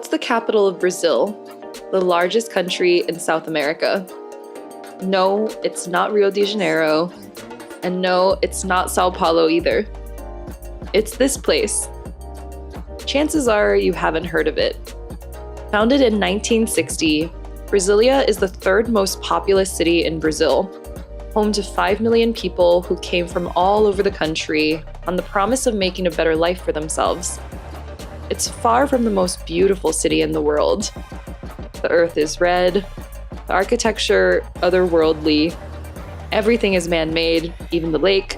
What's the capital of Brazil, the largest country in South America? No, it's not Rio de Janeiro. And no, it's not Sao Paulo either. It's this place. Chances are you haven't heard of it. Founded in 1960, Brasília is the third most populous city in Brazil, home to 5 million people who came from all over the country on the promise of making a better life for themselves. It's far from the most beautiful city in the world. The earth is red, the architecture otherworldly, everything is man-made, even the lake,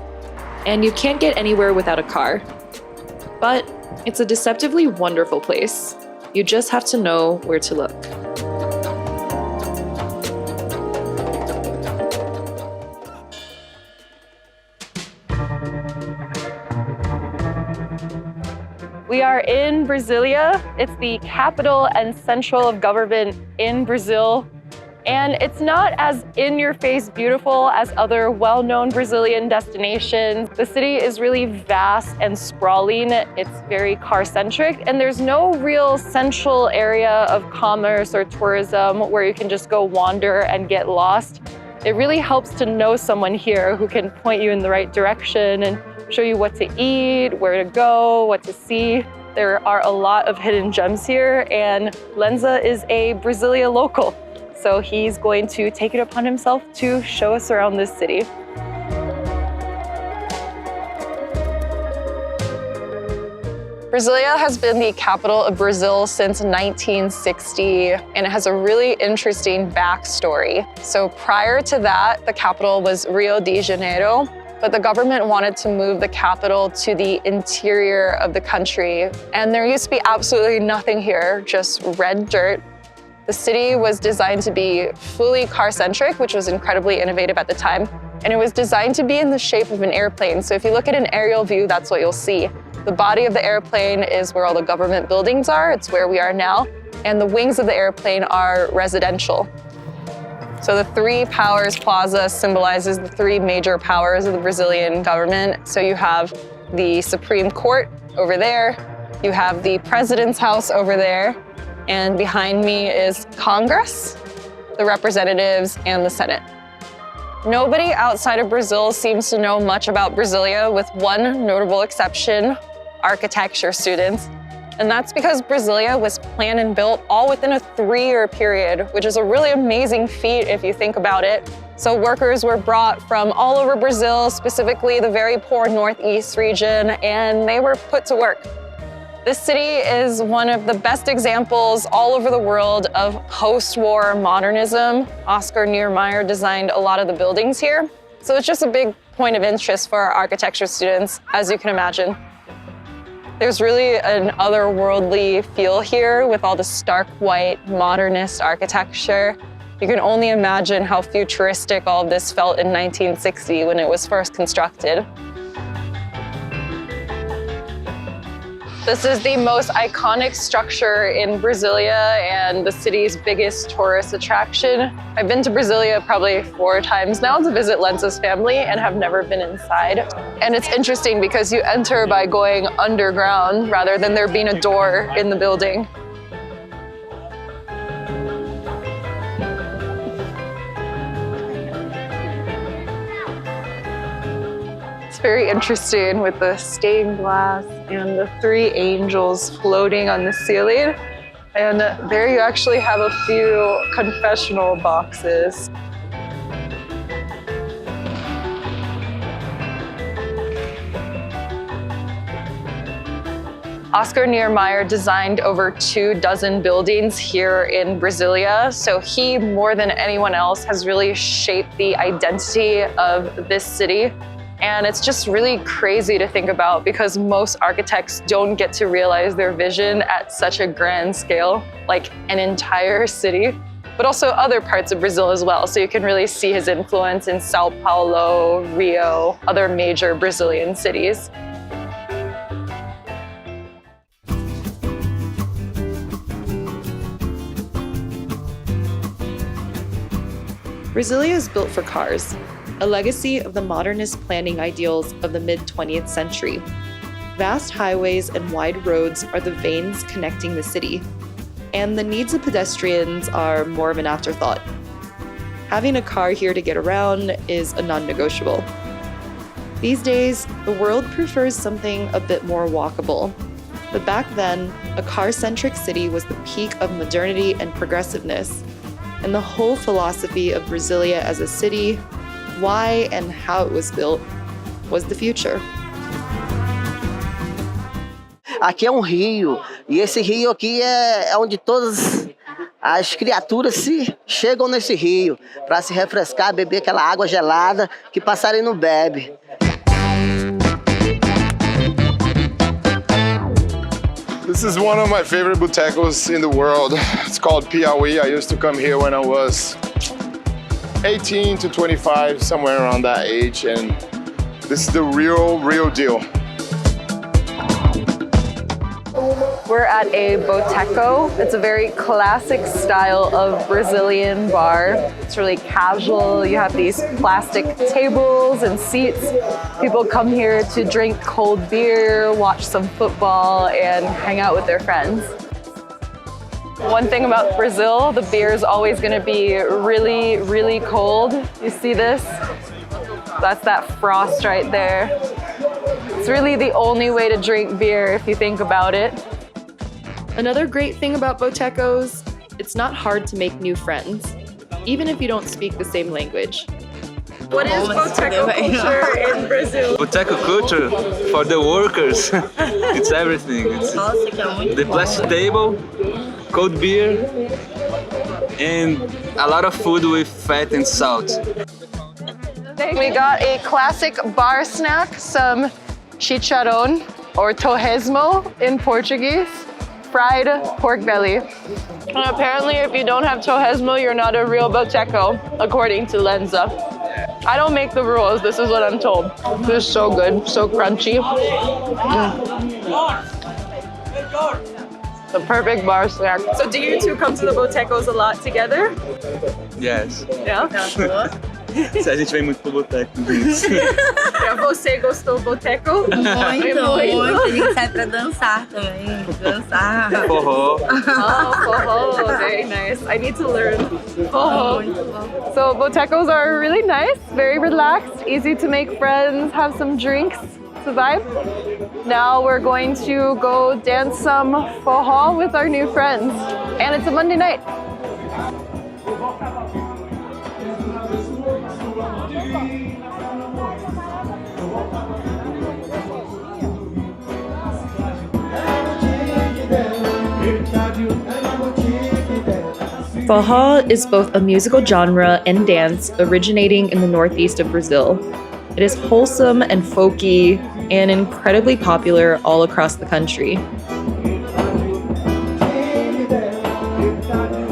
and you can't get anywhere without a car. But it's a deceptively wonderful place. You just have to know where to look. We are in Brasília. It's the capital and central of government in Brazil. And it's not as in-your-face beautiful as other well-known Brazilian destinations. The city is really vast and sprawling. It's very car-centric, and there's no real central area of commerce or tourism where you can just go wander and get lost. It really helps to know someone here who can point you in the right direction and show you what to eat, where to go, what to see. There are a lot of hidden gems here, and Lenza is a Brasília local. So he's going to take it upon himself to show us around this city. Brasília has been the capital of Brazil since 1960, and it has a really interesting backstory. So prior to that, the capital was Rio de Janeiro, but the government wanted to move the capital to the interior of the country. And there used to be absolutely nothing here, just red dirt. The city was designed to be fully car-centric, which was incredibly innovative at the time. And it was designed to be in the shape of an airplane. So if you look at an aerial view, that's what you'll see. The body of the airplane is where all the government buildings are. It's where we are now. And the wings of the airplane are residential. So the Three Powers Plaza symbolizes the three major powers of the Brazilian government. So you have the Supreme Court over there. You have the President's House over there. And behind me is Congress, the representatives, and the Senate. Nobody outside of Brazil seems to know much about Brasília, with one notable exception, architecture students. And that's because Brasília was planned and built all within a 3-year period, which is a really amazing feat if you think about it. So workers were brought from all over Brazil, specifically the very poor Northeast region, and they were put to work. This city is one of the best examples all over the world of post-war modernism. Oscar Niemeyer designed a lot of the buildings here. So it's just a big point of interest for our architecture students, as you can imagine. There's really an otherworldly feel here with all the stark white modernist architecture. You can only imagine how futuristic all of this felt in 1960 when it was first constructed. This is the most iconic structure in Brasília and the city's biggest tourist attraction. I've been to Brasília probably 4 times now to visit Lenza's family and have never been inside. And it's interesting because you enter by going underground rather than there being a door in the building. Very interesting with the stained glass and the 3 angels floating on the ceiling. And there you actually have a few confessional boxes. Oscar Niemeyer designed over 24 buildings here in Brasília. So he, more than anyone else, has really shaped the identity of this city. And it's just really crazy to think about because most architects don't get to realize their vision at such a grand scale, like an entire city, but also other parts of Brazil as well. So you can really see his influence in Sao Paulo, Rio, other major Brazilian cities. Brasília is built for cars, a legacy of the modernist planning ideals of the mid-20th century. Vast highways and wide roads are the veins connecting the city. and the needs of pedestrians are more of an afterthought. Having a car here to get around is a non-negotiable. These days, the world prefers something a bit more walkable. But back then, a car-centric city was the peak of modernity and progressiveness, and the whole philosophy of Brasília as a city, why and how it was built, was the future. Aqui é um rio, e esse rio aqui é onde todas as criaturas se chegam nesse rio para se refrescar, beber aquela água gelada que passarinho não bebe. This is one of my favorite botecos in the world. It's called Piauí. I used to come here when I was 18 to 25, somewhere around that age, and this is the real deal. We're at a boteco. It's a very classic style of Brazilian bar. It's really casual. You have these plastic tables and seats. People come here to drink cold beer, watch some football, and hang out with their friends. One thing about Brazil, the beer is always going to be really cold. You see this? That's that frost right there. It's really the only way to drink beer if you think about it. Another great thing about botecos, it's not hard to make new friends, even if you don't speak the same language. What is boteco culture in Brazil? Boteco culture for the workers. It's everything. It's the plastic table, cold beer, and a lot of food with fat and salt. We got a classic bar snack, some chicharrón or torresmo in Portuguese, fried pork belly. And apparently if you don't have torresmo, you're not a real boteco, according to Lenza. I don't make the rules, this is what I'm told. This is so good, so crunchy. The perfect bar snack. So do you two come to the botecos a lot together? Yes. Yeah? Se a gente vem muito pro boteco. Você gostou do boteco? Muito. A gente sai pra dançar também. Dançar. Forró. Oh, forró. Very nice. I need to learn. Forró. So botecos are really nice, very relaxed, easy to make friends, have some drinks to vibe. Now we're going to go dance some forró with our new friends. And it's a Monday night. Forró is both a musical genre and dance originating in the northeast of Brazil. It is wholesome and folky and incredibly popular all across the country.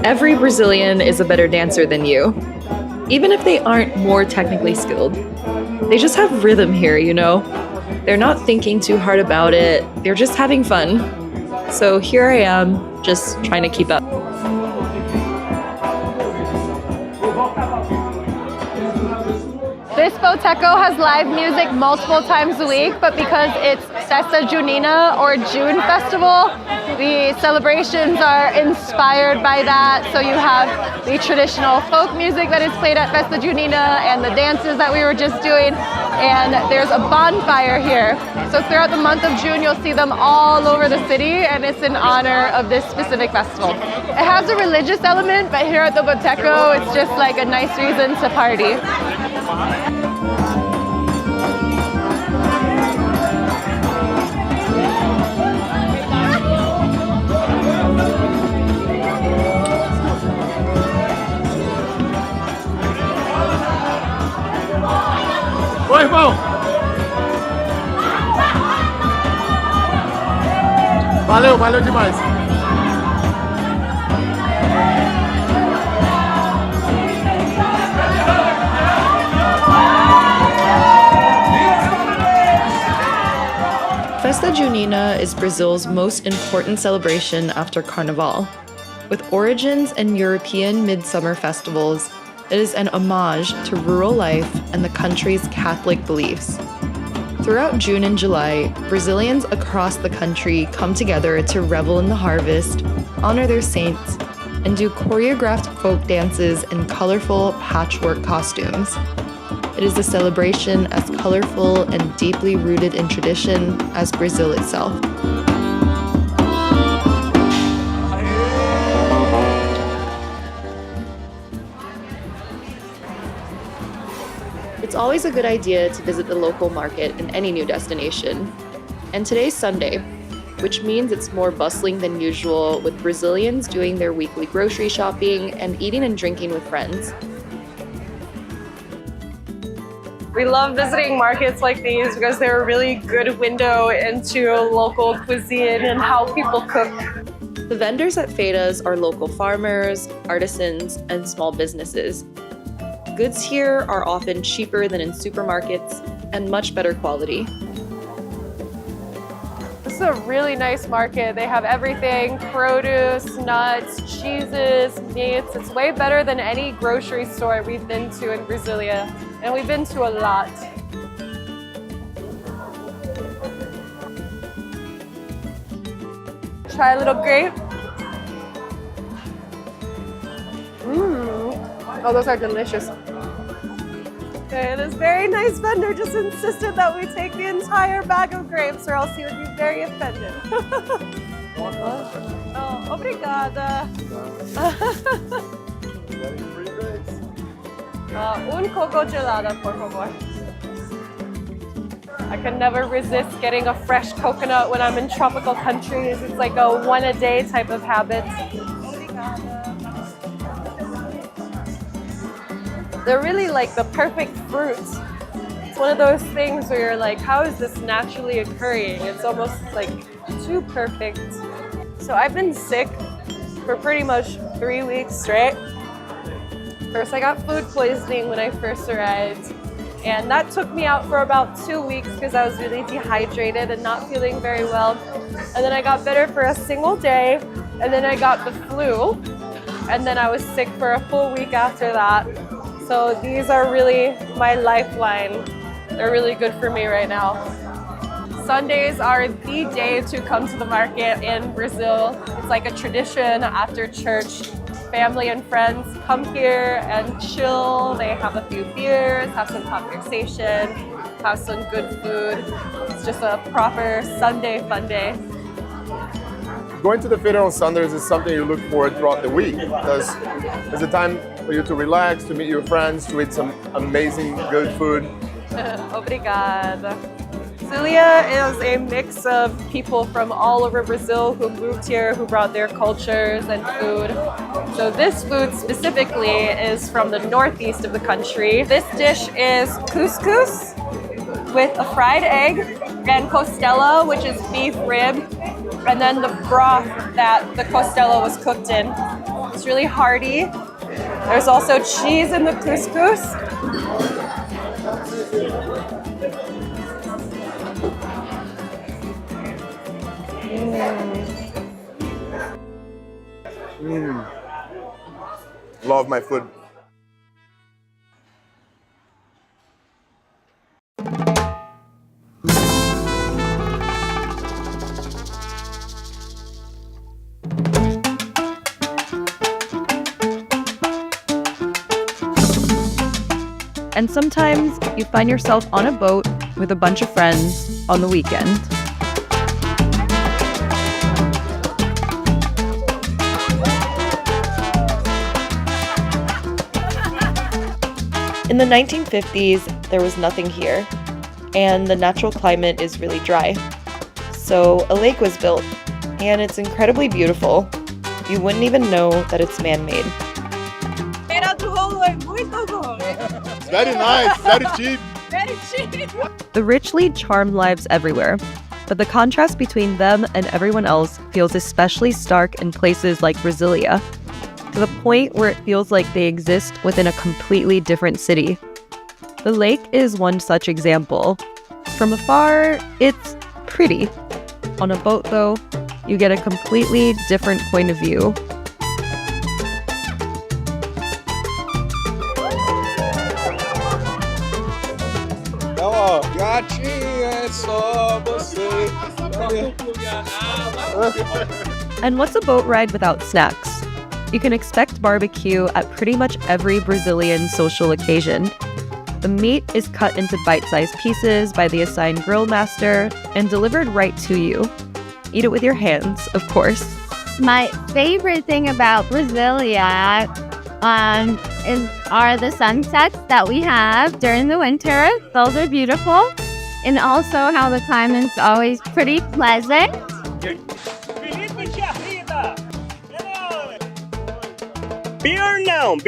Every Brazilian is a better dancer than you, even if they aren't more technically skilled. They just have rhythm here, you know? They're not thinking too hard about it, they're just having fun. So here I am, just trying to keep up. This boteco has live music multiple times a week, but because it's Festa Junina or June Festival, the celebrations are inspired by that. So you have the traditional folk music that is played at Festa Junina and the dances that we were just doing. And there's a bonfire here. So throughout the month of June, you'll see them all over the city, and it's in honor of this specific festival. It has a religious element, but here at the boteco, it's just like a nice reason to party. Oi, irmão! Valeu demais! Festa Junina is Brazil's most important celebration after Carnival. With origins in European midsummer festivals, it is an homage to rural life and the country's Catholic beliefs. Throughout June and July, Brazilians across the country come together to revel in the harvest, honor their saints, and do choreographed folk dances in colorful patchwork costumes. It is a celebration as colorful and deeply rooted in tradition as Brazil itself. It's always a good idea to visit the local market in any new destination. And today's Sunday, which means it's more bustling than usual, with Brazilians doing their weekly grocery shopping and eating and drinking with friends. We love visiting markets like these because they're a really good window into local cuisine and how people cook. The vendors at feiras are local farmers, artisans, and small businesses. Goods here are often cheaper than in supermarkets and much better quality. This is a really nice market. They have everything, produce, nuts, cheeses, meats. It's way better than any grocery store we've been to in Brasília, and we've been to a lot. Try a little grape. Oh, those are delicious. Okay, this very nice vendor just insisted that we take the entire bag of grapes or else he would be very offended. Oh, obrigada. Un coco gelada, por favor. I can never resist getting a fresh coconut when I'm in tropical countries. It's like a one-a-day type of habit. They're really like the perfect fruit. It's one of those things where you're like, how is this naturally occurring? It's almost like too perfect. So I've been sick for pretty much 3 weeks straight. First, I got food poisoning when I first arrived. And that took me out for about 2 weeks because I was really dehydrated and not feeling very well. And then I got better for a single day. And then I got the flu. And then I was sick for a full week after that. So these are really my lifeline. They're really good for me right now. Sundays are the day to come to the market in Brazil. It's like a tradition after church. Family and friends come here and chill. They have a few beers, have some conversation, have some good food. It's just a proper Sunday fun day. Going to the feira on Sundays is something you look forward throughout the week because it's a time for you to relax, to meet your friends, to eat some amazing good food. Obrigada. Brasília is a mix of people from all over Brazil who moved here, who brought their cultures and food. So this food specifically is from the northeast of the country. This dish is couscous with a fried egg and costela, which is beef rib, and then the broth that the costela was cooked in. It's really hearty. There's also cheese in the couscous. Love my food. And sometimes you find yourself on a boat with a bunch of friends on the weekend. In the 1950s, there was nothing here, and the natural climate is really dry. So a lake was built, and it's incredibly beautiful. You wouldn't even know that it's man-made. Very nice, very cheap. Very cheap. The rich lead charmed lives everywhere, but the contrast between them and everyone else feels especially stark in places like Brasília, to the point where it feels like they exist within a completely different city. The lake is one such example. From afar, it's pretty. On a boat, though, you get a completely different point of view. Ó, gatinha, é só você. And what's a boat ride without snacks? You can expect barbecue at pretty much every Brazilian social occasion. The meat is cut into bite-sized pieces by the assigned grill master and delivered right to you. Eat it with your hands, of course. My favorite thing about Brasilia are the sunsets that we have during the winter. Those are beautiful. And also how the climate's always pretty pleasant. Beer não.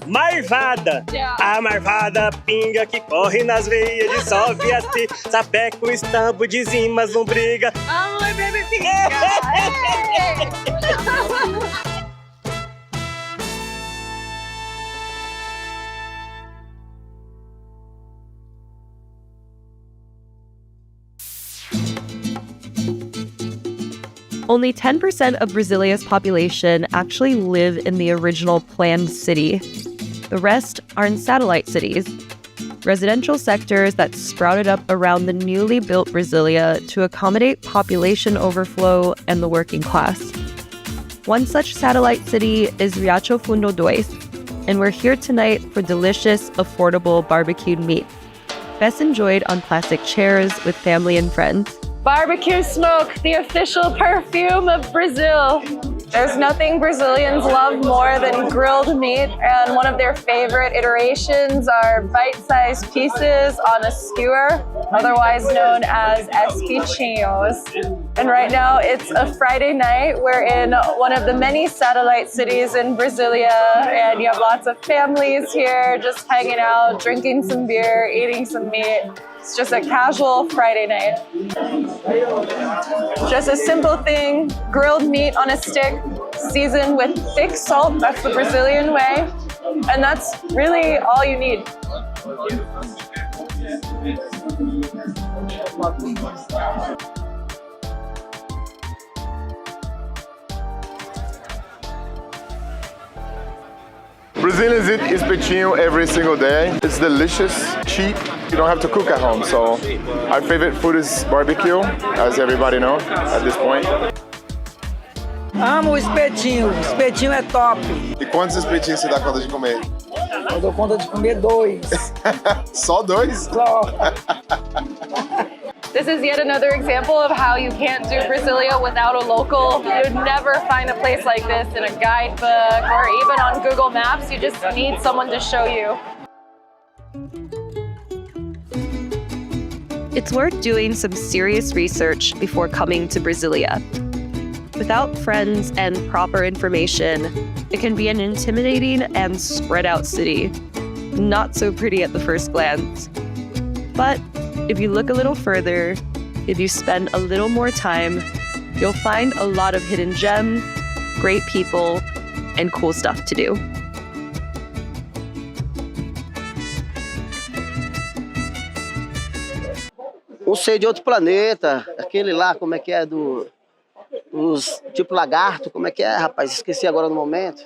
Marvada. A marvada pinga que corre nas veias, dissolve assim, sapeca o estampo de zimas, não briga. Ai, baby pinga! Only 10% of Brasilia's population actually live in the original planned city. The rest are in satellite cities, residential sectors that sprouted up around the newly built Brasilia to accommodate population overflow and the working class. One such satellite city is Riacho Fundo 2, and we're here tonight for delicious, affordable barbecued meat. Best enjoyed on plastic chairs with family and friends. Barbecue smoke, the official perfume of Brazil. There's nothing Brazilians love more than grilled meat, and one of their favorite iterations are bite-sized pieces on a skewer, otherwise known as espetinhos. And right now it's a Friday night. We're in one of the many satellite cities in Brasilia, and you have lots of families here just hanging out, drinking some beer, eating some meat. It's just a casual Friday night. Just a simple thing, grilled meat on a stick, seasoned with thick salt, that's the Brazilian way, and that's really all you need. Brazilians eat espetinho every single day. It's delicious, cheap. You don't have to cook at home. So our favorite food is barbecue, as everybody knows at this point. Amo o espetinho. O espetinho é top. E quantos espetinhos você dá conta de comer? Eu dou conta de comer 2. Só 2? Só. This is yet another example of how you can't do Brasilia without a local. You'd never find a place like this in a guidebook or even on Google Maps. You just need someone to show you. It's worth doing some serious research before coming to Brasilia. Without friends and proper information, it can be an intimidating and spread out city. Not so pretty at the first glance. But if you look a little further, if you spend a little more time, you'll find a lot of hidden gems, great people, and cool stuff to do. Um ser de outro planeta, aquele lá, como é que é, os tipo lagarto, como é que é, rapaz? Esqueci agora no momento.